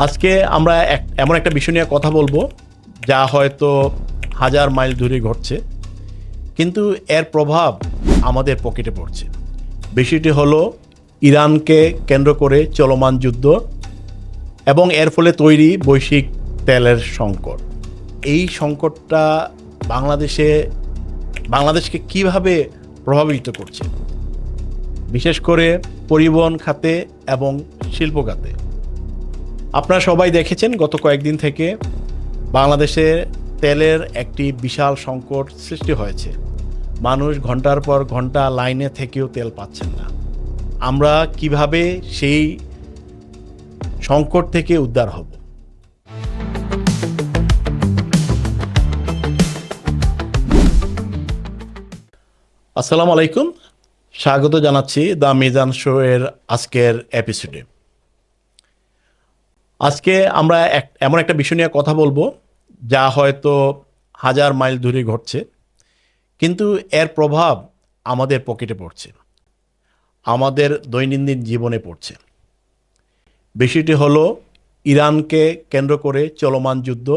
আজকে আমরা এমন একটা বিষয় নিয়ে কথা বলবো যা হয়তো হাজার মাইল দূরে ঘটছে, কিন্তু এর প্রভাব আমাদের পকেটে পড়ছে। বিষয়টি হলো ইরানকে কেন্দ্র করে চলমান যুদ্ধ এবং এর ফলে তৈরি বৈশ্বিক তেলের সংকট। এই সংকটটা বাংলাদেশকে কিভাবে প্রভাবিত করছে, বিশেষ করে পরিবহন খাতে এবং শিল্প খাতে। আপনারা সবাই দেখেছেন গত কয়েকদিন থেকে বাংলাদেশে তেলের একটি বিশাল সংকট সৃষ্টি হয়েছে। মানুষ ঘন্টার পর ঘন্টা লাইনে থেকেও তেল পাচ্ছেন না। আমরা কিভাবে সেই সংকট থেকে উদ্ধার হব? আসসালামু আলাইকুম, স্বাগত জানাচ্ছি দ্য মিজান শো এর আজকের এপিসোডে। আজকে আমরা এমন একটা বিষয় নিয়ে কথা বলবো যা হয়তো হাজার মাইল দূরে ঘটছে, কিন্তু এর প্রভাব আমাদের পকেটে পড়ছে, আমাদের দৈনন্দিন জীবনে পড়ছে। বিষয়টি হলো ইরানকে কেন্দ্র করে চলমান যুদ্ধ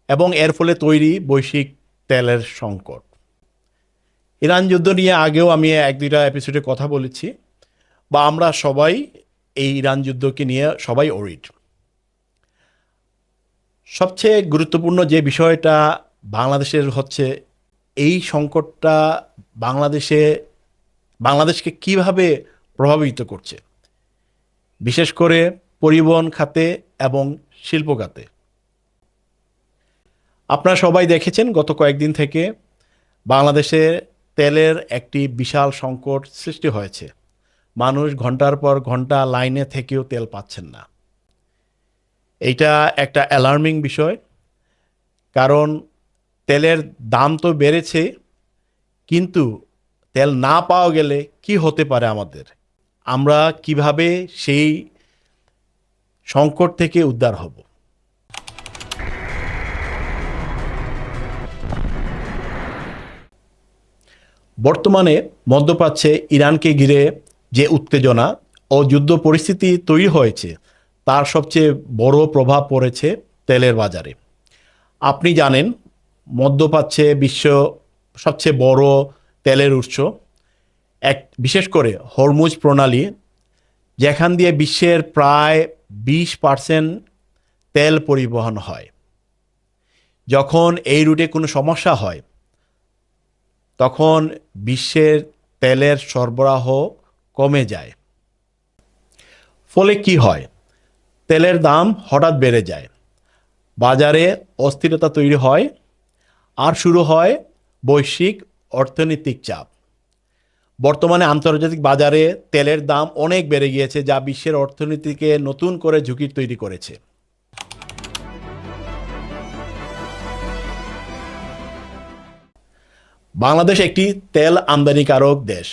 এবং এর ফলে তৈরি বৈশ্বিক তেলের সংকট। ইরান যুদ্ধ নিয়ে আগেও আমি এক দুইটা এপিসোডে কথা বলেছি, বা আমরা সবাই এই ইরান যুদ্ধকে নিয়ে সবাই ওরিড। সবচেয়ে গুরুত্বপূর্ণ যে বিষয়টা বাংলাদেশের হচ্ছে, এই সংকটটা বাংলাদেশকে কিভাবে প্রভাবিত করছে, বিশেষ করে পরিবহন খাতে এবং শিল্প খাতে। আপনারা সবাই দেখেছেন গত কয়েকদিন থেকে বাংলাদেশে তেলের একটি বিশাল সংকট সৃষ্টি হয়েছে। মানুষ ঘন্টার পর ঘন্টা লাইনে থেকেও তেল পাচ্ছেন না। এইটা একটা অ্যালার্মিং বিষয়, কারণ তেলের দাম তো বেড়েছে, কিন্তু তেল না পাওয়া গেলে কি হতে পারে আমাদের? আমরা কিভাবে সেই সংকট থেকে উদ্ধার হব? বর্তমানে মধ্যপ্রাচ্যে ইরানকে ঘিরে যে উত্তেজনা ও যুদ্ধ পরিস্থিতি তৈরি হয়েছে, তার সবচেয়ে বড় প্রভাব পড়েছে তেলের বাজারে। আপনি জানেন, মধ্যপ্রাচ্যে বিশ্ব সবচেয়ে বড় তেলের উৎস, বিশেষ করে হরমুজ প্রণালী, যেখান দিয়ে বিশ্বের প্রায় 20% তেল পরিবহন হয়। যখন এই রুটে কোনো সমস্যা হয়, তখন বিশ্বের তেলের সরবরাহ কমে যায়। ফলে কি হয়? তেলের দাম হঠাৎ বেড়ে যায়, বাজারে অস্থিরতা তৈরি হয়, আর শুরু হয় বৈশ্বিক অর্থনৈতিক চাপ। বর্তমানে আন্তর্জাতিক বাজারে তেলের দাম অনেক বেড়ে গিয়েছে, যা বিশ্বের অর্থনীতিকে নতুন করে ঝুঁকি তৈরি করেছে। বাংলাদেশ একটি তেল আমদানিকারক দেশ,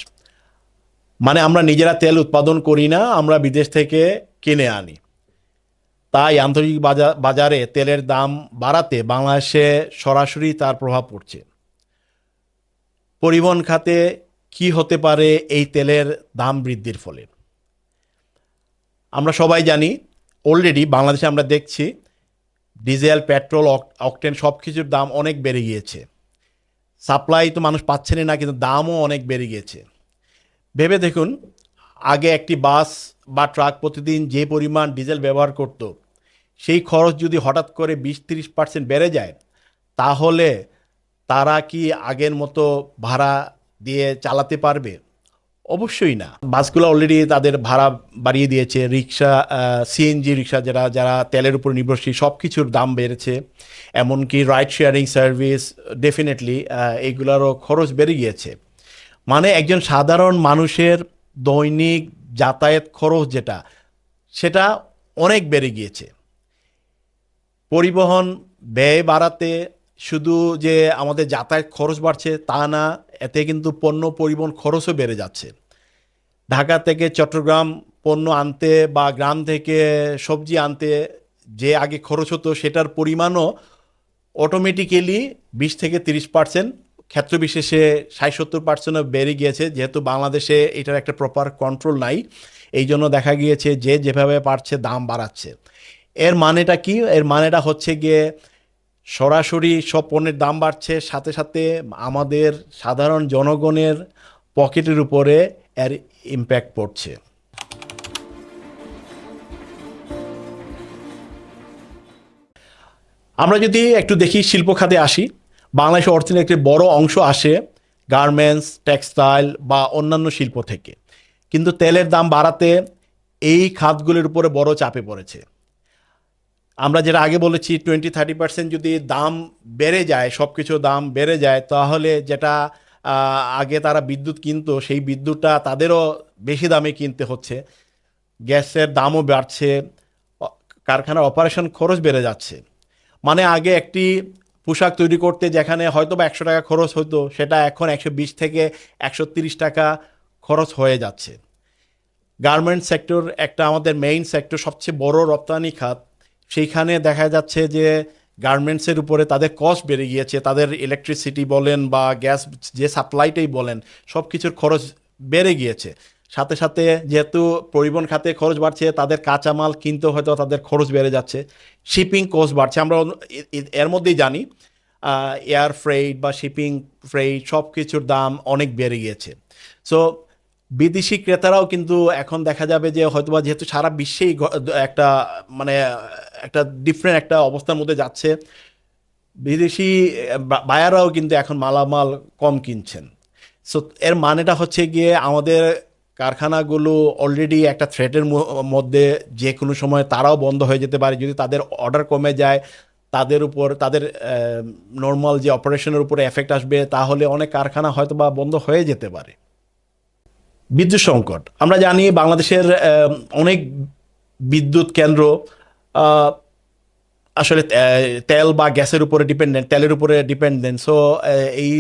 মানে আমরা নিজেরা তেল উৎপাদন করি না, আমরা বিদেশ থেকে কিনে আনি। তাই আন্তর্জাতিক বাজারে তেলের দাম বাড়াতে বাংলাদেশে সরাসরি তার প্রভাব পড়ছে। পরিবহন খাতে কি হতে পারে এই তেলের দাম বৃদ্ধির ফলে? আমরা সবাই জানি, অলরেডি বাংলাদেশে আমরা দেখছি ডিজেল, পেট্রোল, অকটেন সব কিছুর দাম অনেক বেড়ে গিয়েছে। সাপ্লাই তো মানুষ পাচ্ছেনই না, কিন্তু দামও অনেক বেড়ে গিয়েছে। ভেবে দেখুন, আগে একটি বাস বা ট্রাক প্রতিদিন যে পরিমাণ ডিজেল ব্যবহার করত, সেই খরচ যদি হঠাৎ করে 20-30% বেড়ে যায়, তাহলে তারা কি আগের মতো ভাড়া দিয়ে চালাতে পারবে? অবশ্যই না। বাসগুলো অলরেডি তাদের ভাড়া বাড়িয়ে দিয়েছে। রিক্সা, সিএনজি রিক্সা, যারা তেলের উপর নির্ভরশীল, সব কিছুর দাম বেড়েছে। এমনকি রাইড শেয়ারিং সার্ভিস, ডেফিনেটলি এইগুলোরও খরচ বেড়ে গিয়েছে। মানে একজন সাধারণ মানুষের দৈনিক যাতায়াত খরচ সেটা অনেক বেড়ে গিয়েছে। পরিবহন ব্যয় বাড়াতে শুধু যে আমাদের যাতায়াত খরচ বাড়ছে তা না, এতে কিন্তু পণ্য পরিবহন খরচও বেড়ে যাচ্ছে। ঢাকা থেকে চট্টগ্রাম পণ্য আনতে বা গ্রাম থেকে সবজি আনতে যে আগে খরচ হতো, সেটার পরিমাণও অটোমেটিক্যালি 20-30%, ক্ষেত্রবিশেষে 60-70%ও বেড়ে গিয়েছে। যেহেতু বাংলাদেশে এটার একটা প্রপার কন্ট্রোল নাই, এই জন্য দেখা গিয়েছে যে যেভাবে পারছে দাম বাড়াচ্ছে। এর মানেটা কি? এর মানেটা হচ্ছে গিয়ে সরাসরি সব পণ্যের দাম বাড়ছে, সাথে সাথে আমাদের সাধারণ জনগণের পকেটের উপরে এর ইম্প্যাক্ট পড়ছে। আমরা যদি একটু দেখি শিল্প খাতে আসি, বাংলাদেশের অর্থনীতির একটি বড় অংশ আসে গার্মেন্টস, টেক্সটাইল বা অন্যান্য শিল্প থেকে। কিন্তু তেলের দাম বাড়াতে এই খাতগুলির উপরে বড় চাপে পড়েছে। আমরা যেটা আগে বলেছি 20-30% যদি দাম বেড়ে যায়, সব কিছুর দাম বেড়ে যায়, তাহলে যেটা আগে তারা বিদ্যুৎ কিনতো সেই বিদ্যুৎটা তাদেরও বেশি দামে কিনতে হচ্ছে। গ্যাসের দামও বাড়ছে, কারখানার অপারেশন খরচ বেড়ে যাচ্ছে। মানে আগে একটি পোশাক তৈরি করতে যেখানে হয়তো বা 100 টাকা খরচ হতো, সেটা এখন 120 থেকে 130 টাকা খরচ হয়ে যাচ্ছে। গার্মেন্টস সেক্টর একটা আমাদের মেইন সেক্টর, সবচেয়ে বড় রপ্তানি খাত। সেইখানে দেখা যাচ্ছে যে গার্মেন্টসের উপরে তাদের কস্ট বেড়ে গিয়েছে, তাদের ইলেকট্রিসিটি বলেন বা গ্যাস যে সাপ্লাইটাই বলেন, সব কিছুর খরচ বেড়ে গিয়েছে। সাথে সাথে যেহেতু পরিবহন খাতে খরচ বাড়ছে, তাদের কাঁচামাল কিনতে হয়তো তাদের খরচ বেড়ে যাচ্ছে, শিপিং কস্ট বাড়ছে। আমরা এর মধ্যেই জানি এয়ার ফ্রেইট বা শিপিং ফ্রেইট সব কিছুর দাম অনেক বেড়ে গিয়েছে। সো বিদেশি ক্রেতারাও কিন্তু এখন দেখা যাবে যে হয়তোবা যেহেতু সারা বিশ্বেই একটা মানে একটা ডিফারেন্ট একটা অবস্থার মধ্যে যাচ্ছে, বিদেশি বায়াররাও কিন্তু এখন মালামাল কম কিনছেন। সো এর মানেটা হচ্ছে গিয়ে আমাদের কারখানাগুলো অলরেডি একটা থ্রেটের মধ্যে, যে কোনো সময় তারাও বন্ধ হয়ে যেতে পারে। যদি তাদের অর্ডার কমে যায়, তাদের উপর তাদের নর্মাল যে অপারেশনের উপরে এফেক্ট আসবে, তাহলে অনেক কারখানা হয়তো বা বন্ধ হয়ে যেতে পারে। বিদ্যুৎ সংকট, আমরা জানি বাংলাদেশের অনেক বিদ্যুৎ কেন্দ্র আহ, আসলে তেল বা গ্যাসের উপরে ডিপেন্ডেন্ট, তেলের উপরে ডিপেন্ডেন্ট। সো এই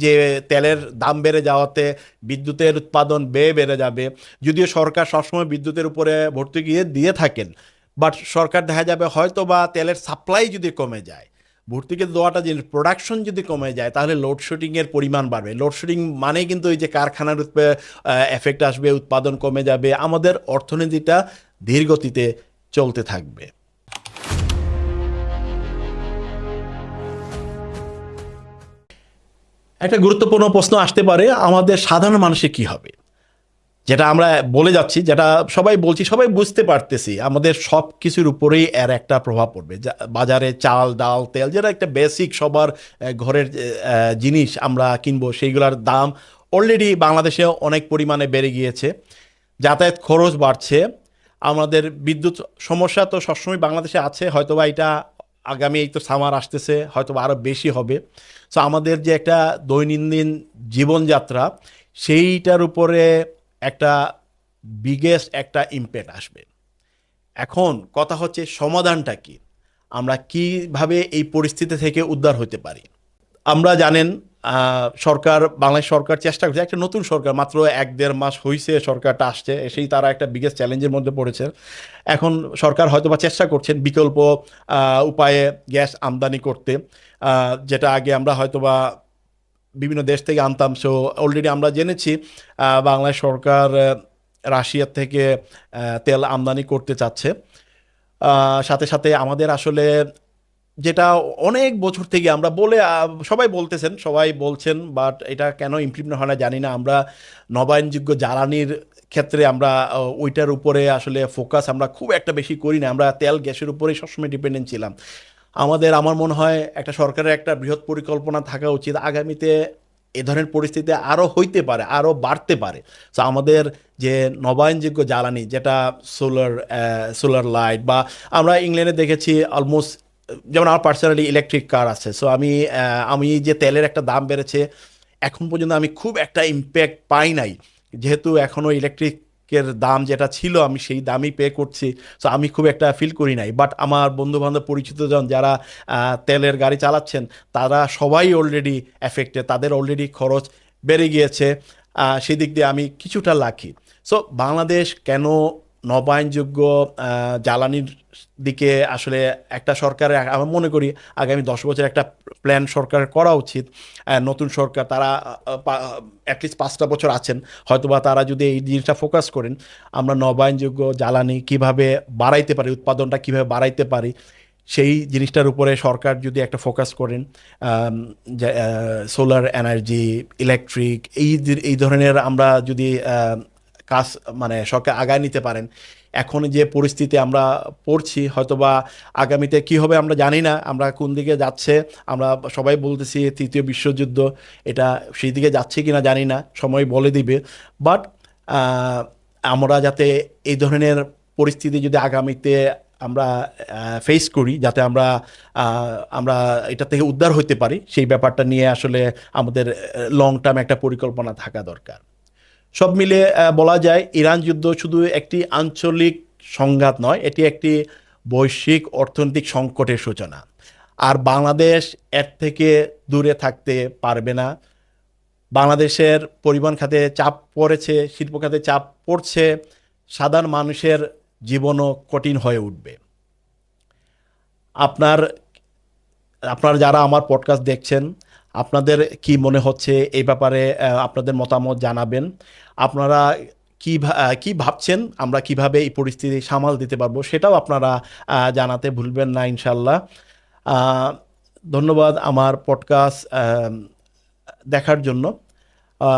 যে তেলের দাম বেড়ে যাওয়াতে বিদ্যুতের উৎপাদন বেড়ে যাবে। যদিও সরকার সবসময় বিদ্যুতের উপরে ভর্তুকি দিয়ে থাকেন, বাট সরকার দেখা যাবে হয়তো বা তেলের সাপ্লাই যদি কমে যায়, ভর্তুকি দেওয়াটা যে প্রোডাকশন যদি কমে যায়, তাহলে লোডশেডিংয়ের পরিমাণ বাড়বে। লোডশেডিং মানে কিন্তু এই যে কারখানার এফেক্ট আসবে, উৎপাদন কমে যাবে, আমাদের অর্থনীতিটা ধীর গতিতে চলতে থাকবে। একটা গুরুত্বপূর্ণ প্রশ্ন আসতে পারে, আমাদের সাধারণ মানুষের কি হবে? যেটা আমরা বলে যাচ্ছি, যেটা সবাই বলছি, সবাই বুঝতে পারতেছি, আমাদের সব কিছুর উপরেই এর একটা প্রভাব পড়বে। বাজারে চাল, ডাল, তেল, যেটা একটা বেসিক সবার ঘরের জিনিস আমরা কিনবো, সেইগুলোর দাম অলরেডি বাংলাদেশে অনেক পরিমাণে বেড়ে গিয়েছে। যাতায়াত খরচ বাড়ছে। আমাদের বিদ্যুৎ সমস্যা তো সবসময় বাংলাদেশে আছে, হয়তোবা এটা আগামী, এই তো সামার আসতেছে, হয়তোবা আরও বেশি হবে। সো আমাদের যে একটা দৈনন্দিন জীবনযাত্রা, সেইটার উপরে একটা বিগেস্ট একটা ইম্প্যাক্ট আসবে। এখন কথা হচ্ছে সমাধানটা কি, আমরা কিভাবে এই পরিস্থিতি থেকে উদ্ধার হতে পারি। আমরা জানেন সরকার, বাংলাদেশ সরকার চেষ্টা করছে, একটা নতুন সরকার, মাত্র 1-1.5 মাস হয়েছে সরকারটা আসছে, এসেই তারা একটা বিগেস্ট চ্যালেঞ্জের মধ্যে পড়েছে। এখন সরকার হয়তোবা চেষ্টা করছেন বিকল্প উপায়ে গ্যাস আমদানি করতে, যেটা আগে আমরা হয়তোবা বিভিন্ন দেশ থেকে আনতাম। সো অলরেডি আমরা জেনেছি বাংলাদেশ সরকার রাশিয়ার থেকে তেল আমদানি করতে চাচ্ছে। সাথে সাথে আমাদের আসলে যেটা অনেক বছর থেকে আমরা বলে সবাই বলতেছেন, সবাই বলছেন, বাট এটা কেন ইমপ্লিমেন্ট হয় না জানি না। আমরা নবায়নযোগ্য জ্বালানির ক্ষেত্রে আমরা ওইটার উপরে আসলে ফোকাস আমরা খুব একটা বেশি করি না, আমরা তেল গ্যাসের উপরেই সবসময় ডিপেন্ডেন্ট ছিলাম। আমার মনে হয় একটা সরকারের একটা বৃহৎ পরিকল্পনা থাকা উচিত। আগামীতে এ ধরনের পরিস্থিতি আরও হইতে পারে, আরও বাড়তে পারে। সো আমাদের যে নবায়নযোগ্য জ্বালানি, যেটা সোলার লাইট, বা আমরা ইংল্যান্ডে দেখেছি অলমোস্ট, যেমন আমার পার্সোনালি ইলেকট্রিক কার আছে। সো আমি যে তেলের একটা দাম বেড়েছে, এখন পর্যন্ত আমি খুব একটা ইম্প্যাক্ট পাই নাই, যেহেতু এখনও ইলেকট্রিকের দাম যেটা ছিল আমি সেই দামই পে করছি। সো আমি খুব একটা ফিল করি নাই। বাট আমার বন্ধুবান্ধব পরিচিতজন যারা তেলের গাড়ি চালাচ্ছেন, তারা সবাই অলরেডি এফেক্টেড, তাদের অলরেডি খরচ বেড়ে গিয়েছে। সেদিক দিয়ে আমি কিছুটা লাকি। সো বাংলাদেশ কেন নবায়নযোগ্য জ্বালানির দিকে আসলে একটা সরকারের, আমি মনে করি আগামী 10 বছর একটা প্ল্যান সরকার করা উচিত। নতুন সরকার তারা অ্যাটলিস্ট 5টা বছর আছেন, হয়তোবা তারা যদি এই জিনিসটা ফোকাস করেন, আমরা নবায়নযোগ্য জ্বালানি কিভাবে বাড়াইতে পারি, উৎপাদনটা কিভাবে বাড়াইতে পারি, সেই জিনিসটার উপরে সরকার যদি একটা ফোকাস করেন, সোলার এনার্জি, ইলেকট্রিক, এই ধরনের আমরা যদি কাজ মানে সরকার আগায় নিতে পারেন। এখন যে পরিস্থিতি আমরা পড়ছি, হয়তোবা আগামীতে কি হবে আমরা জানি না, আমরা কোন দিকে যাচ্ছে, আমরা সবাই বলতেছি তৃতীয় বিশ্বযুদ্ধ, এটা সেই দিকে যাচ্ছে কিনা জানি না, সময় বলে দিবে। বাট আমরা যাতে এই ধরনের পরিস্থিতি যদি আগামীতে আমরা ফেস করি, যাতে আমরা আমরা এটা থেকে উদ্ধার হতে পারি, সেই ব্যাপারটা নিয়ে আসলে আমাদের লং টার্ম একটা পরিকল্পনা থাকা দরকার। সব মিলে বলা যায় ইরান যুদ্ধ শুধু একটি আঞ্চলিক সংঘাত নয়, এটি একটি বৈশ্বিক অর্থনৈতিক সংকটের সূচনা। আর বাংলাদেশ এর থেকে দূরে থাকতে পারবে না। বাংলাদেশের পরিবহন খাতে চাপ পড়েছে, শিল্প খাতে চাপ পড়ছে, সাধারণ মানুষের জীবনও কঠিন হয়ে উঠবে। আপনার আপনারা যারা আমার পডকাস্ট দেখছেন, আপনাদের কি মনে হচ্ছে এই ব্যাপারে আপনাদের মতামত জানাবেন। আপনারা কি ভাবছেন আমরা কিভাবে এই পরিস্থিতি সামাল দিতে পারবো, সেটাও আপনারা জানাতে ভুলবেন না ইনশাল্লাহ। ধন্যবাদ আমার পডকাস্ট দেখার জন্য।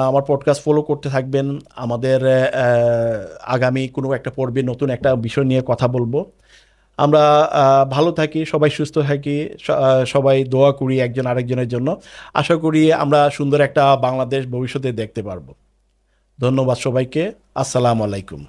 আমার পডকাস্ট ফলো করতে থাকবেন। আমাদের আগামী কোনো একটা পর্বে নতুন একটা বিষয় নিয়ে কথা বলবো। আমরা ভালো থাকি, সবাই সুস্থ থাকি, সবাই দোয়া করি একজন আরেকজনের জন্য। আশা করি আমরা সুন্দর একটা বাংলাদেশ ভবিষ্যতে দেখতে পারবো। ধন্যবাদ সবাইকে। আসসালামু আলাইকুম।